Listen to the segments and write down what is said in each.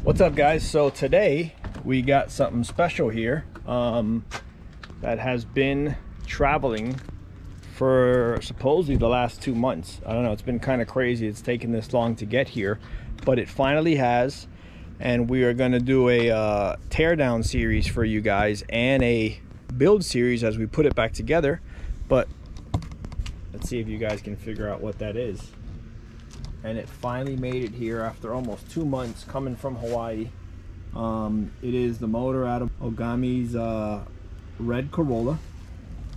What's up, guys? So today we got something special here that has been traveling for supposedly the last 2 months. I don't know, it's been kind of crazy. It's taken this long to get here, but it finally has. And we are going to do a teardown series for you guys and a build series as we put it back together. But let's see if you guys can figure out what that is. And it finally made it here after almost 2 months coming from Hawaii. It is the motor out of Ogamis red Corolla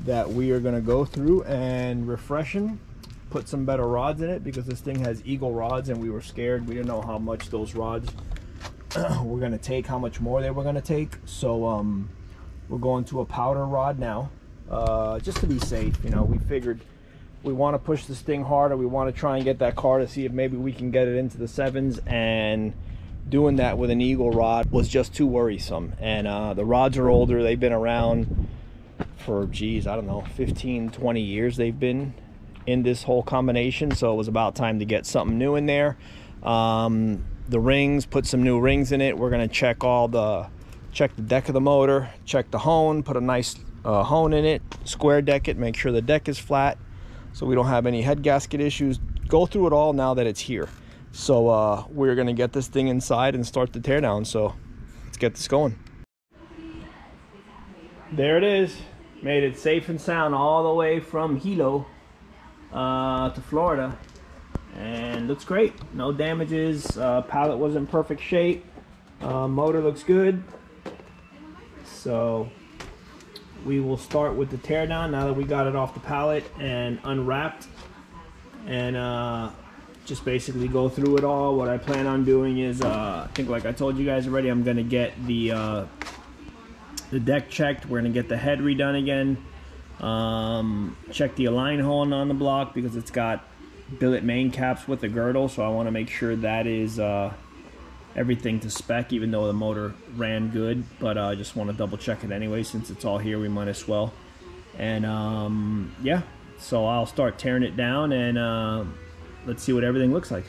that we are going to go through and refreshen, put some better rods in it, because this thing has eagle rods and we were scared. We didn't know how much those rods were going to take, how much more they were going to take. So we're going to a powder rod now, just to be safe. You know, we figured we want to push this thing harder. We want to try and get that car to see if maybe we can get it into the 7s, and doing that with an eagle rod was just too worrisome. And the rods are older. They've been around for, geez, I don't know, 15-20 years they've been in this whole combination. So it was about time to get something new in there. The rings, put some new rings in it. We're going to check check the deck of the motor, check the hone, put a nice hone in it, square deck it, make sure the deck is flat so we don't have any head gasket issues. Go through it all now that it's here. So we're gonna get this thing inside and start the teardown. So let's get this going. There it is. Made it safe and sound all the way from Hilo to Florida, and looks great. No damages. Pallet was in perfect shape. Motor looks good. So we will start with the teardown now that we got it off the pallet and unwrapped, and just basically go through it all. What I plan on doing is, I think, like I told you guys already, I'm gonna get the deck checked. We're gonna get the head redone again. Check the align hole on the block because it's got billet main caps with a girdle, so I want to make sure that is everything to spec, even though the motor ran good. But I just want to double check it anyway, since it's all here, we might as well. And yeah, so I'll start tearing it down, and let's see what everything looks like.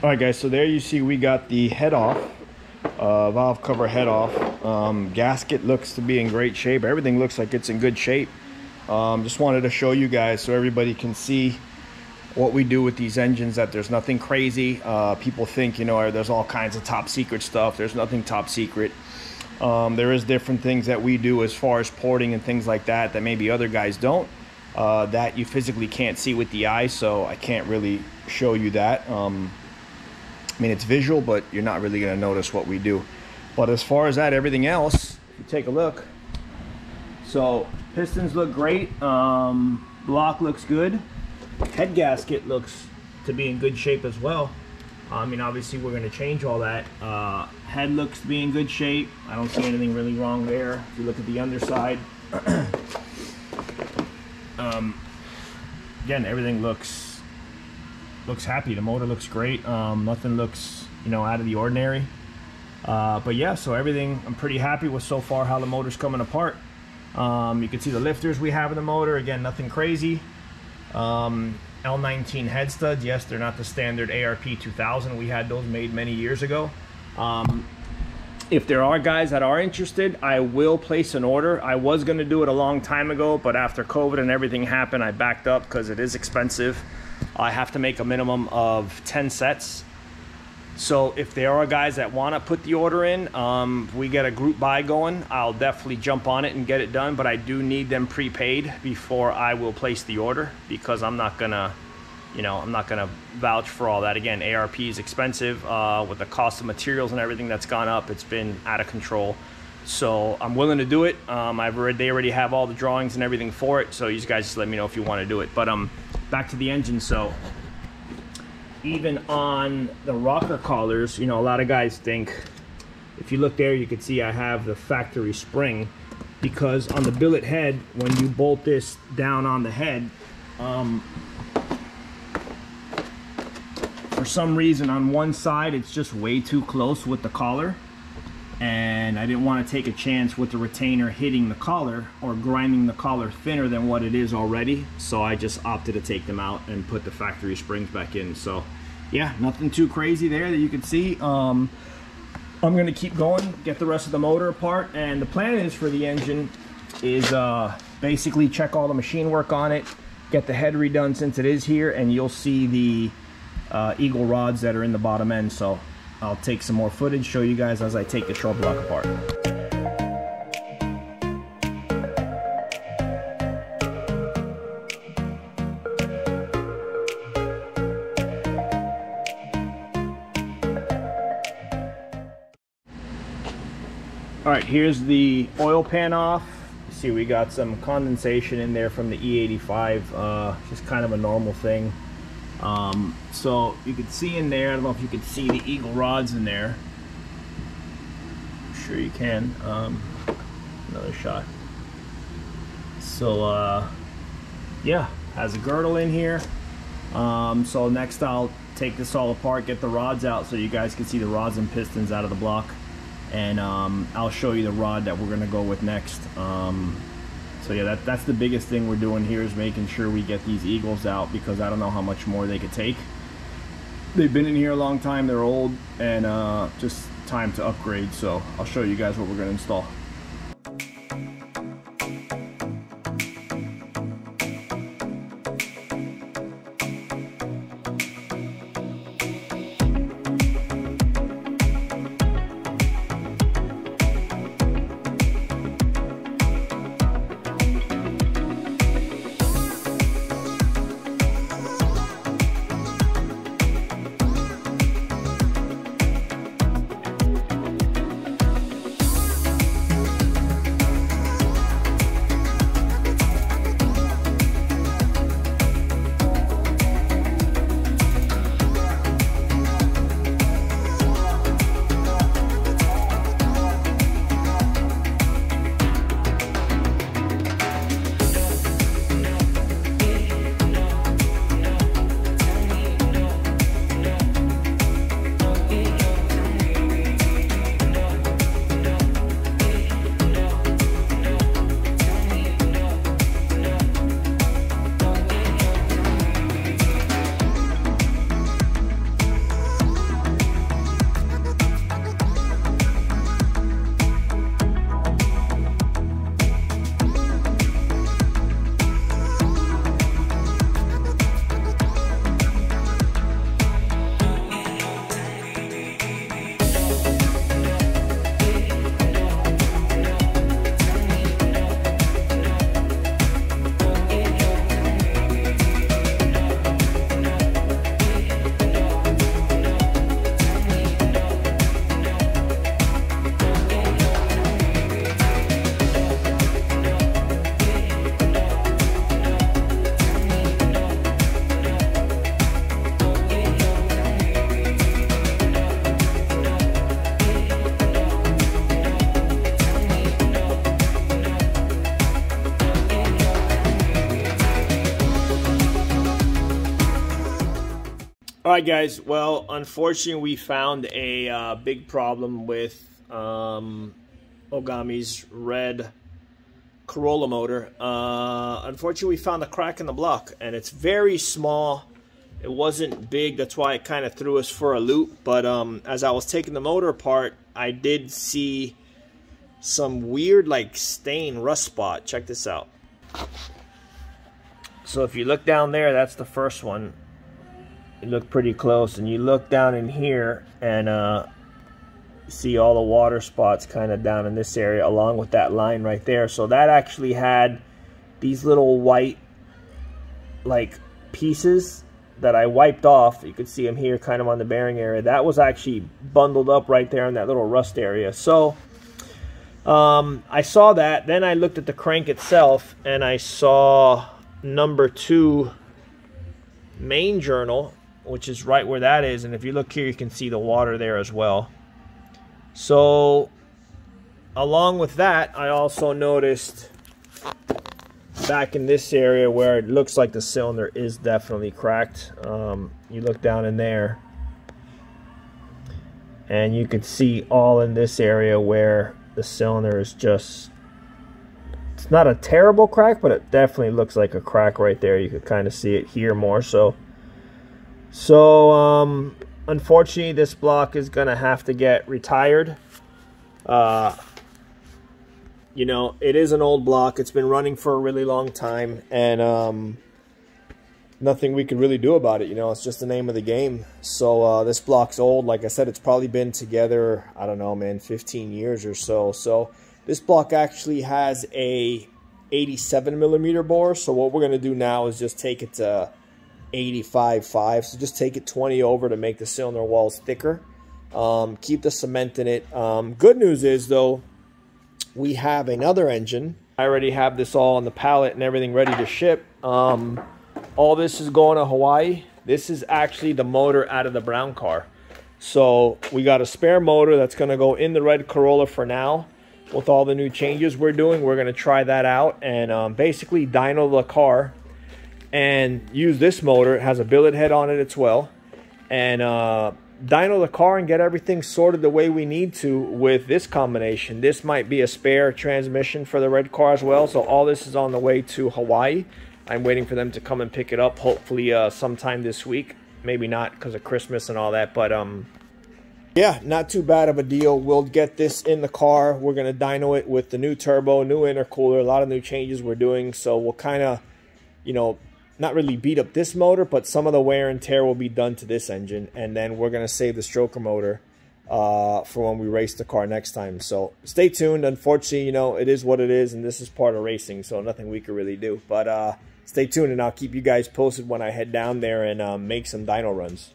Alright guys, so there you see we got the head off, valve cover head off. Gasket looks to be in great shape. Everything looks like it's in good shape. Just wanted to show you guys so everybody can see what we do with these engines, that there's nothing crazy. People think, you know, there's all kinds of top secret stuff. There's nothing top secret. There is different things that we do as far as porting and things like that that maybe other guys don't, that you physically can't see with the eye, so I can't really show you that. I mean, it's visual, but you're not really going to notice what we do. But as far as that, everything else, if you take a look, so pistons look great, block looks good, head gasket looks to be in good shape as well. I mean, obviously we're going to change all that. Head looks to be in good shape. I don't see anything really wrong there. If you look at the underside, again, everything looks happy. The motor looks great. Nothing looks, you know, out of the ordinary. But yeah, so everything I'm pretty happy with so far, how the motor's coming apart. You can see the lifters we have in the motor. Again, nothing crazy. L19 head studs. Yes, they're not the standard ARP 2000. We had those made many years ago. If there are guys that are interested, I will place an order. I was going to do it a long time ago, but after COVID and everything happened, I backed up because it is expensive. I have to make a minimum of 10 sets. So if there are guys that want to put the order in, we get a group buy going, I'll definitely jump on it and get it done. But I do need them prepaid before I will place the order, because I'm not gonna, you know, I'm not gonna vouch for all that. Again, ARP is expensive with the cost of materials and everything that's gone up. It's been out of control. So I'm willing to do it. They already have all the drawings and everything for it. So you guys just let me know if you want to do it. But back to the engine. So even on the rocker collars, you know, a lot of guys think, if you look there, you can see I have the factory spring, because on the billet head, when you bolt this down on the head, for some reason on one side it's just way too close with the collar, and I didn't want to take a chance with the retainer hitting the collar or grinding the collar thinner than what it is already. So I just opted to take them out and put the factory springs back in. So yeah, nothing too crazy there that you can see. I'm gonna keep going, get the rest of the motor apart, and the plan is for the engine is basically check all the machine work on it, get the head redone since it is here, and you'll see the eagle rods that are in the bottom end. So I'll take some more footage, show you guys as I take the short block apart. All right, here's the oil pan off. You see we got some condensation in there from the E85, just kind of a normal thing. So you can see in there, I don't know if you can see the eagle rods in there. I'm sure you can. Another shot. So yeah, has a girdle in here. So next I'll take this all apart, get the rods out so you guys can see the rods and pistons out of the block. And I'll show you the rod that we're gonna go with next. So yeah, that's the biggest thing we're doing here, is making sure we get these eagles out, because I don't know how much more they could take. They've been in here a long time, they're old, and just time to upgrade. So I'll show you guys what we're gonna install. All right, guys. Well, unfortunately, we found a big problem with Ogami's red Corolla motor. Unfortunately, we found a crack in the block, and it's very small. It wasn't big, that's why it kind of threw us for a loop. But as I was taking the motor apart, I did see some weird, like, stain rust spot. Check this out. So if you look down there, that's the first one. You look pretty close, and you look down in here and see all the water spots kind of down in this area along with that line right there. So that actually had these little white like pieces that I wiped off. You could see them here kind of on the bearing area. That was actually bundled up right there in that little rust area. So I saw that. Then I looked at the crank itself and I saw number 2 main journal, which is right where that is. And if you look here, you can see the water there as well. So along with that, I also noticed back in this area where it looks like the cylinder is definitely cracked. You look down in there and you can see all in this area where the cylinder is just, it's not a terrible crack, but it definitely looks like a crack right there. You could kind of see it here more so. Unfortunately, this block is gonna have to get retired. You know, it is an old block. It's been running for a really long time, and nothing we could really do about it. You know, it's just the name of the game. So this block's old. Like I said, it's probably been together, I don't know, man, 15 years or so. So this block actually has a 87 millimeter bore. So what we're gonna do now is just take it to 85.5. So just take it 20 over to make the cylinder walls thicker. Keep the cement in it. Good news is, though, we have another engine. I already have this all on the pallet and everything ready to ship. All this is going to Hawaii. This is actually the motor out of the brown car. So we got a spare motor that's going to go in the red Corolla for now. With all the new changes we're doing, we're going to try that out and basically dyno the car and use this motor. It has a billet head on it as well, and dyno the car and get everything sorted the way we need to with this combination. This might be a spare transmission for the red car as well. So all this is on the way to Hawaii. I'm waiting for them to come and pick it up, hopefully sometime this week. Maybe not because of Christmas and all that, but yeah, not too bad of a deal. We'll get this in the car. We're going to dyno it with the new turbo, new intercooler, a lot of new changes we're doing. So we'll kind of, you know, not really beat up this motor, but some of the wear and tear will be done to this engine. And then we're going to save the stroker motor for when we race the car next time. So stay tuned. Unfortunately, you know, it is what it is, and this is part of racing, so nothing we can really do. But stay tuned, and I'll keep you guys posted when I head down there and make some dyno runs.